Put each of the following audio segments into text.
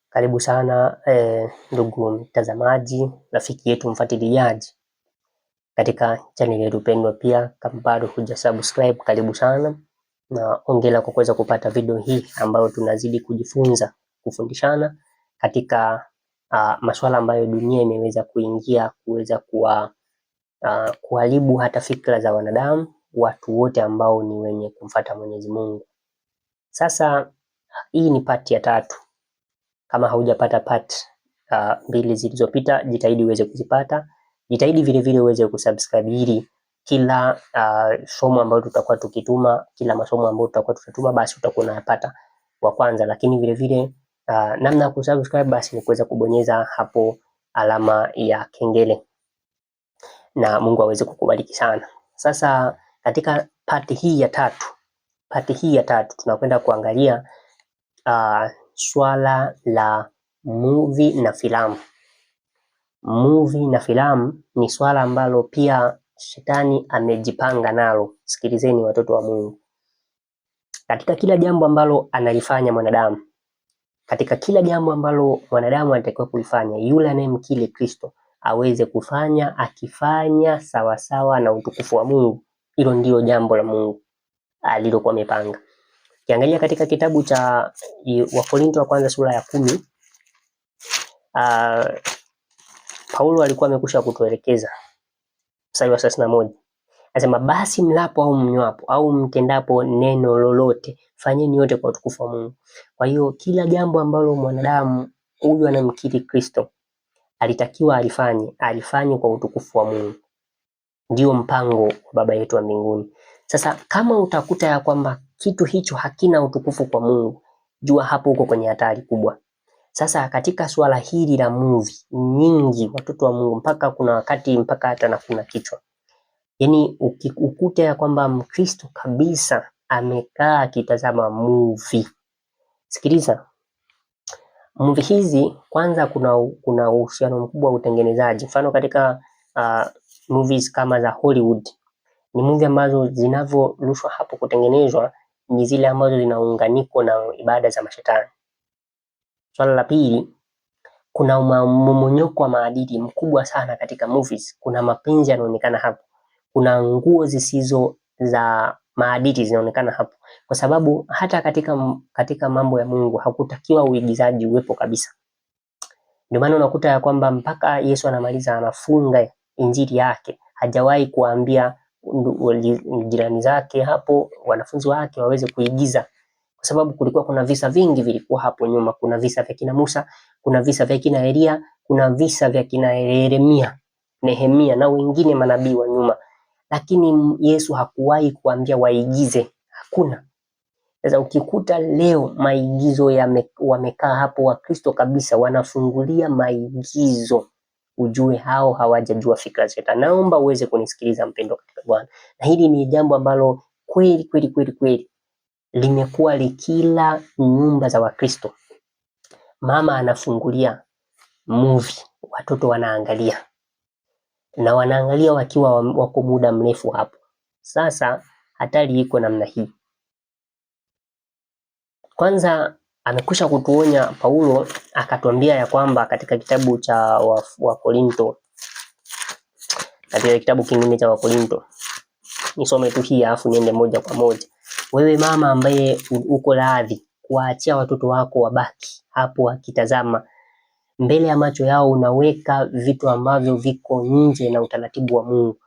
Karibu sana ndugu mtazamaji, rafiki yetu mfuatiliaji katika channel yetu pendwa. Pia kama bado hujasubscribe, karibu sana na ongera kwa kuweza kupata video hii ambayo tunazidi kujifunza, kufundishana katika masuala ambayo dunia imeweza kuingia kuweza kuharibu hata fikra za wanadamu, watu wote ambao ni wenye kumfuata Mwenyezi Mungu. Sasa hii ni part ya 3. Kama haujapata part 2 zilizopita, jitahidi uweze kuzipata. Jitahidi vile vile uweze kusubscribe ili kila somo ambalo tutakuwa tukituma, kila masomo ambayo tutakuwa tutatuma, basi utakuwa unayapata wa kwanza. Lakini vile vile namna ya kusubscribe basi ni kuweza kubonyeza hapo alama ya kengele, na Mungu aweze kukubariki sana. Sasa katika part hii ya tatu tunakwenda kuangalia swala la movie na filamu. Movie na filamu ni swala ambalo pia shetani amejipanga nalo. Sikilizeni watoto wa Mungu, katika kila jambo ambalo analifanya mwanadamu, katika kila jambo ambalo mwanadamu anatakiwa kulifanya, yule anayemkiri Kristo aweze kufanya, akifanya sawasawa na utukufu wa Mungu, hilo ndio jambo la Mungu alilokuwa amepanga. Kiangalia katika kitabu cha Wakorintho wa kwanza sura ya 10, Paulo alikuwa amekusha kutuelekeza mstari wa 31. Anasema, basi mlapo au mnywapo au mtendapo neno lolote, fanyeni yote kwa utukufu wa Mungu. Kwa hiyo kila jambo ambalo mwanadamu huyu anamkiri Kristo alitakiwa alifanye kwa utukufu wa Mungu. Ndio mpango wa Baba yetu wa mbinguni. Sasa kama utakuta ya kwamba kitu hicho hakina utukufu kwa Mungu, jua hapo uko kwenye hatari kubwa. Sasa katika swala hili la movie nyingi, watoto wa Mungu, mpaka kuna wakati mpaka hata na kuna kichwa. Yaani ukikuta ya kwamba Mkristo kabisa amekaa akitazama movie. Sikiliza. Movie hizi kwanza kuna uhusiano mkubwa wa utengenezaji. Mfano katika movies kama za Hollywood, ni movie ambazo zinavyorushwa hapo kutengenezwa ni zile ambazo zinaunganiko na ibada za mashetani. Swala la pili, kuna mmomonyoko wa maadili mkubwa sana katika movies. Kuna mapenzi yanaonekana hapo, kuna nguo zisizo za maadili zinaonekana hapo, kwa sababu hata katika mambo ya Mungu hakutakiwa uigizaji uwepo kabisa. Ndio maana unakuta ya kwamba mpaka Yesu anamaliza anafunga injili yake, hajawahi kuambia jirani zake hapo, wanafunzi wake waweze kuigiza, kwa sababu kulikuwa kuna visa vingi vilikuwa hapo nyuma. Kuna visa vya kina Musa, kuna visa vya kina Elia, kuna visa vya kina Yeremia, Nehemia na wengine manabii wa nyuma, lakini Yesu hakuwahi kuambia waigize, hakuna. Sasa ukikuta leo maigizo wamekaa hapo, Wakristo kabisa wanafungulia maigizo, ujue hao hawajajua fikra za Shetani. Naomba uweze kunisikiliza mpendo katika Bwana, na hili ni jambo ambalo kweli limekuwa likila nyumba za Wakristo. Mama anafungulia movie, watoto wanaangalia, na wanaangalia wakiwa wako muda mrefu hapo. Sasa hatari iko namna hii. Kwanza amekusha kutuonya Paulo, akatuambia ya kwamba katika kitabu cha Wakorintho, katika kitabu kingine cha Wakorintho, nisome tu hii alafu niende moja kwa moja. Wewe mama ambaye uko radhi kuachia watoto wako wabaki hapo wakitazama, mbele ya macho yao unaweka vitu ambavyo viko nje na utaratibu wa Mungu.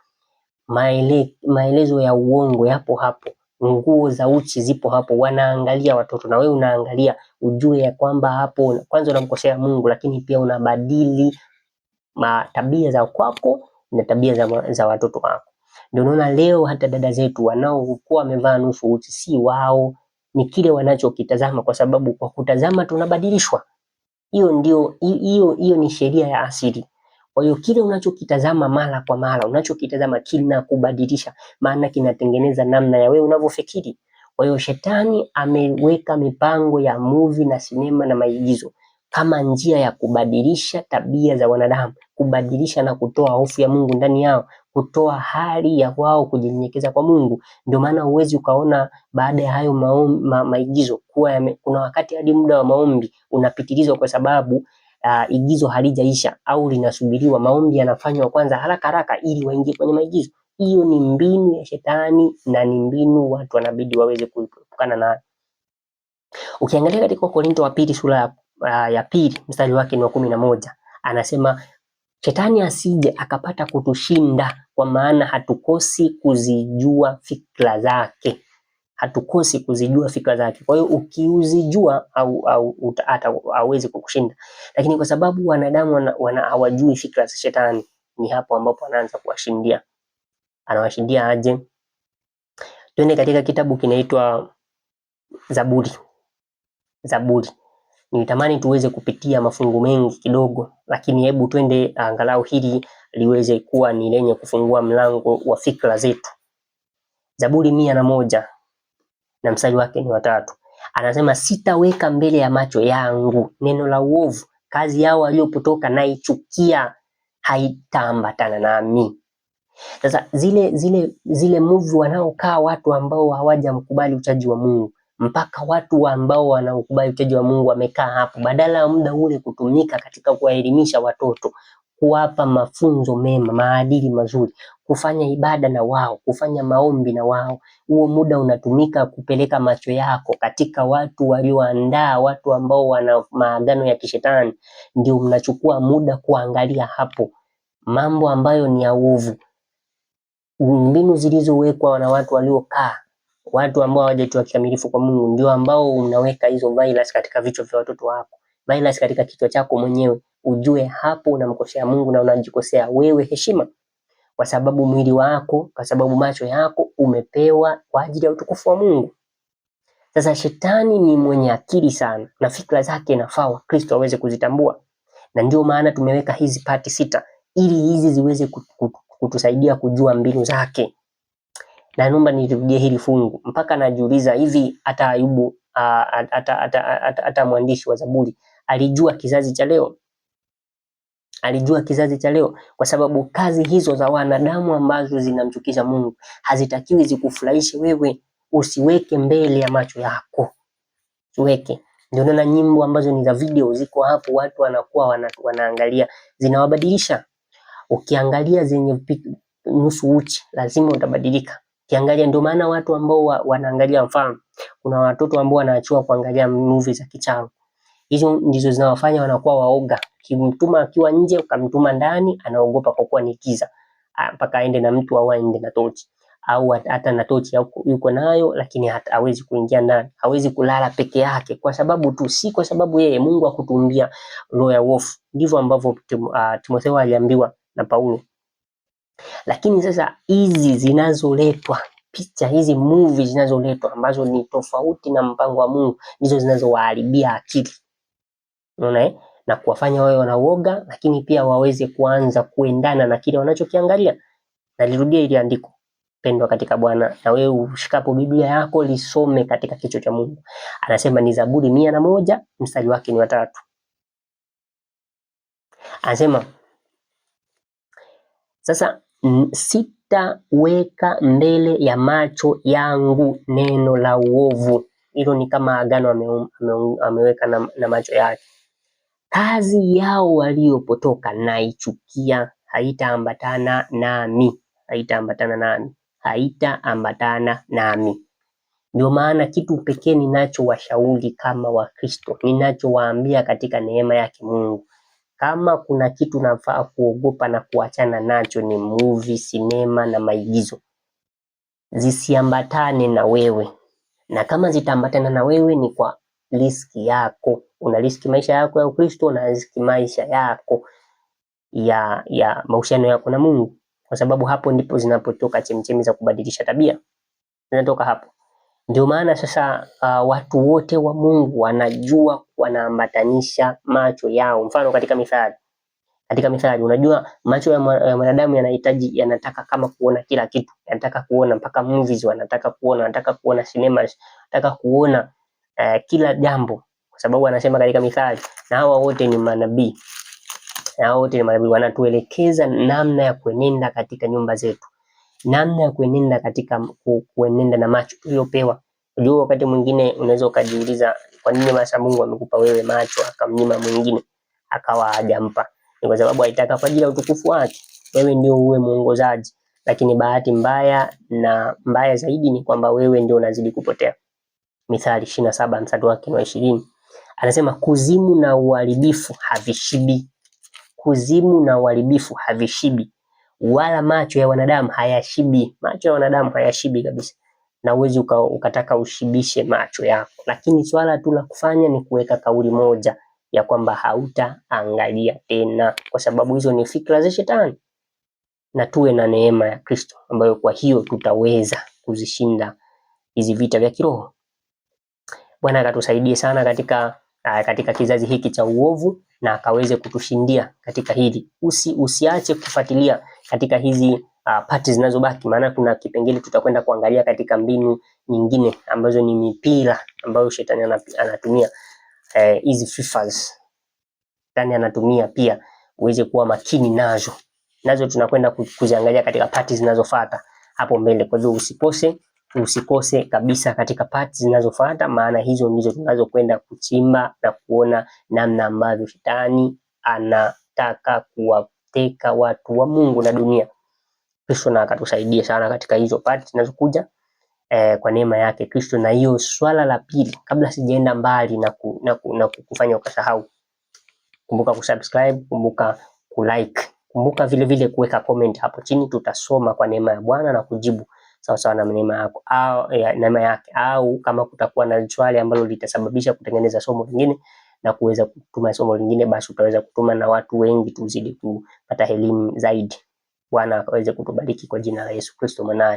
Maelezo ya uongo yapo hapo, nguo za uchi zipo hapo, wanaangalia watoto na wewe unaangalia, ujue ya kwamba hapo kwanza unamkosea Mungu, lakini pia unabadili tabia za kwako na tabia za watoto wako. Ndio unaona leo hata dada zetu wanaokuwa wamevaa nusu uchi, si wao, ni kile wanachokitazama, kwa sababu kwa kutazama tunabadilishwa. Hiyo ni sheria ya asili. Kwa hiyo kile unachokitazama mara kwa mara, unachokitazama kinakubadilisha, maana kinatengeneza namna ya wewe unavyofikiri. Kwa hiyo shetani ameweka mipango ya movie na sinema na maigizo kama njia ya kubadilisha tabia za wanadamu, kubadilisha na kutoa hofu ya Mungu ndani yao, kutoa hali ya wao kujinyenyekeza kwa Mungu. Ndio maana huwezi ukaona baada ya hayo maigizo kuwa kuna wakati hadi muda wa maombi unapitilizwa kwa sababu igizo halijaisha au linasubiriwa. Maombi yanafanywa kwanza haraka haraka ili waingie kwenye maigizo. Hiyo ni mbinu ya shetani na ni mbinu watu wanabidi waweze kuepukana nayo. Ukiangalia katika Wakorintho wa pili sura ya pili mstari wake ni wa 11, anasema shetani asije akapata kutushinda, kwa maana hatukosi kuzijua fikra zake. Hatukosi kuzijua fikra zake. Kwa hiyo ukiuzijua hata hawezi kukushinda, lakini kwa sababu wanadamu hawajui fikra za shetani, ni hapo ambapo anaanza kuwashindia. Anawashindia aje? Twende katika kitabu kinaitwa Zaburi. Nitamani tuweze kupitia mafungu mengi kidogo, lakini hebu twende angalau hili liweze kuwa ni lenye kufungua mlango wa fikra zetu. Zaburi 101 na mstari wake ni wa 3. Anasema sitaweka mbele ya macho yangu neno la uovu, kazi yao waliopotoka naichukia, haitaambatana nami. Sasa zile movie wanaokaa watu ambao hawajamkubali uchaji wa Mungu, mpaka watu ambao wanaokubali uchaji wa Mungu wamekaa hapo, badala ya muda ule kutumika katika kuwaelimisha watoto, kuwapa mafunzo mema, maadili mazuri, kufanya ibada na wao, kufanya maombi na wao, huo muda unatumika kupeleka macho yako katika watu walioandaa, watu ambao wana maagano ya kishetani. Ndio mnachukua muda kuangalia hapo mambo ambayo ni ya uovu, mbinu zilizowekwa na watu waliokaa, watu ambao hawajaitwa kikamilifu kwa Mungu, ndio ambao unaweka hizo virus katika vichwa vya watoto wako, virus katika kichwa chako mwenyewe. Ujue hapo unamkosea Mungu na unajikosea wewe heshima, kwa sababu mwili wako, kwa sababu macho yako umepewa kwa ajili ya utukufu wa Mungu. Sasa shetani ni mwenye akili sana na fikra zake nafaa Wakristo waweze kuzitambua, na ndio maana tumeweka hizi pati 6 ili hizi ziweze kutusaidia kujua mbinu zake. Na naomba nirudie hili fungu, mpaka najiuliza hivi hata Ayubu, hata mwandishi wa Zaburi alijua kizazi cha leo? Alijua kizazi cha leo? Kwa sababu kazi hizo za wanadamu ambazo zinamchukiza Mungu hazitakiwi zikufurahishe wewe, usiweke mbele ya macho yako. Usiweke. Ndio naona nyimbo ambazo ni za video ziko hapo, watu wanakuwa wanaangalia, zinawabadilisha. Ukiangalia zenye nusu uchi lazima utabadilika. Ukiangalia, ndio maana watu ambao wanaangalia, mfano kuna watoto ambao wanaachiwa kuangalia movie za kichawi. Hizo ndizo zinawafanya wanakuwa waoga. Kimtuma akiwa nje, ukamtuma ndani, anaogopa kwa kuwa ni giza. Mpaka aende na mtu au aende na tochi, au hata na tochi yuko nayo, lakini hawezi kuingia ndani, hawezi kulala peke yake, kwa sababu tu si kwa sababu yeye Mungu akutumbia roho ya hofu. Ndivyo ambavyo Timotheo aliambiwa na Paulo. Lakini sasa hizi zinazoletwa picha, hizi movie zinazoletwa ambazo ni tofauti na mpango wa Mungu, ndizo zinazowaharibia akili. Unaona, na kuwafanya wao wanauoga, lakini pia waweze kuanza kuendana na kile wanachokiangalia. Nalirudia ili andiko, pendwa katika Bwana, na wewe ushikapo Biblia yako lisome katika kichwa cha Mungu. Anasema ni Zaburi 101 mstari wake ni wa 3. Anasema sasa sitaweka mbele ya macho yangu neno la uovu. Hilo ni kama agano ameweka na macho yake. Kazi yao waliopotoka naichukia, haitaambatana nami. Haitaambatana nami. Ndio maana kitu pekee ninachowashauri kama Wakristo, ninachowaambia katika neema yake Mungu, kama kuna kitu nafaa kuogopa na kuachana nacho ni movie, sinema na maigizo. Zisiambatane na wewe, na kama zitaambatana na wewe ni kwa riski yako. Una riski maisha yako ya Ukristo, una riski maisha yako ya mahusiano yako na Mungu, kwa sababu hapo ndipo zinapotoka chemchemi za kubadilisha tabia, zinatoka hapo. Ndio maana sasa watu wote wa Mungu wanajua wanaambatanisha macho yao. Mfano katika Mithali, unajua macho ya mwanadamu yanataka kama kuona kila kitu, yanataka kuona mpaka movies, wanataka kuona cinemas, wanataka kuona kila jambo, kwa sababu anasema katika Mithali, na hawa wote ni manabii. na wote ni manabii, wanatuelekeza namna ya kuenenda katika nyumba zetu, namna ya kuenenda katika kuenenda na macho tuliyopewa. Unajua wakati mwingine unaweza ukajiuliza kwa nini basi Mungu amekupa wewe macho akamnyima mwingine akawa hajampa? Ni kwa sababu alitaka kwa ajili ya utukufu wake, wewe ndio uwe muongozaji. Lakini bahati mbaya na mbaya zaidi ni kwamba wewe ndio unazidi kupotea. Mithali 27 mstari wake wa 20 anasema kuzimu na uharibifu havishibi. Kuzimu na uharibifu havishibi, wala macho ya wanadamu hayashibi. Macho ya wanadamu hayashibi kabisa, na uwezi ukataka ushibishe macho yako, lakini swala tu la kufanya ni kuweka kauli moja ya kwamba hautaangalia tena, kwa sababu hizo ni fikra za shetani, na tuwe na neema ya Kristo ambayo kwa hiyo tutaweza kuzishinda hizi vita vya kiroho. Bwana akatusaidie sana katika kizazi hiki cha uovu na akaweze kutushindia katika hili. Usiache kufuatilia katika hizi pati zinazobaki, maana kuna kipengele tutakwenda kuangalia katika mbinu nyingine ambazo ni mipira ambayo shetani anatumia, hizi fifas shetani anatumia pia, uweze kuwa makini nazo tunakwenda kuziangalia katika pati zinazofuata hapo mbele. Kwa hivyo usikose kabisa katika pati zinazofuata, maana hizo ndizo tunazokwenda kuchimba na kuona namna ambavyo shetani anataka kuwateka watu wa Mungu na dunia. Kristo na akatusaidia sana katika hizo pati zinazokuja kwa neema yake Kristo. Na hiyo swala la pili, kabla sijaenda mbali na kufanya ukasahau, kumbuka kusubscribe, kumbuka kulike, kumbuka vile vile kuweka comment hapo chini. Tutasoma kwa neema ya Bwana na kujibu sawa sawa na neema yako au neema yake, au kama kutakuwa na swali ambalo litasababisha kutengeneza somo lingine na kuweza kutuma somo lingine, basi utaweza kutuma na watu wengi tuzidi kupata elimu zaidi. Bwana aweze kutubariki kwa jina la Yesu Kristo mwanaye.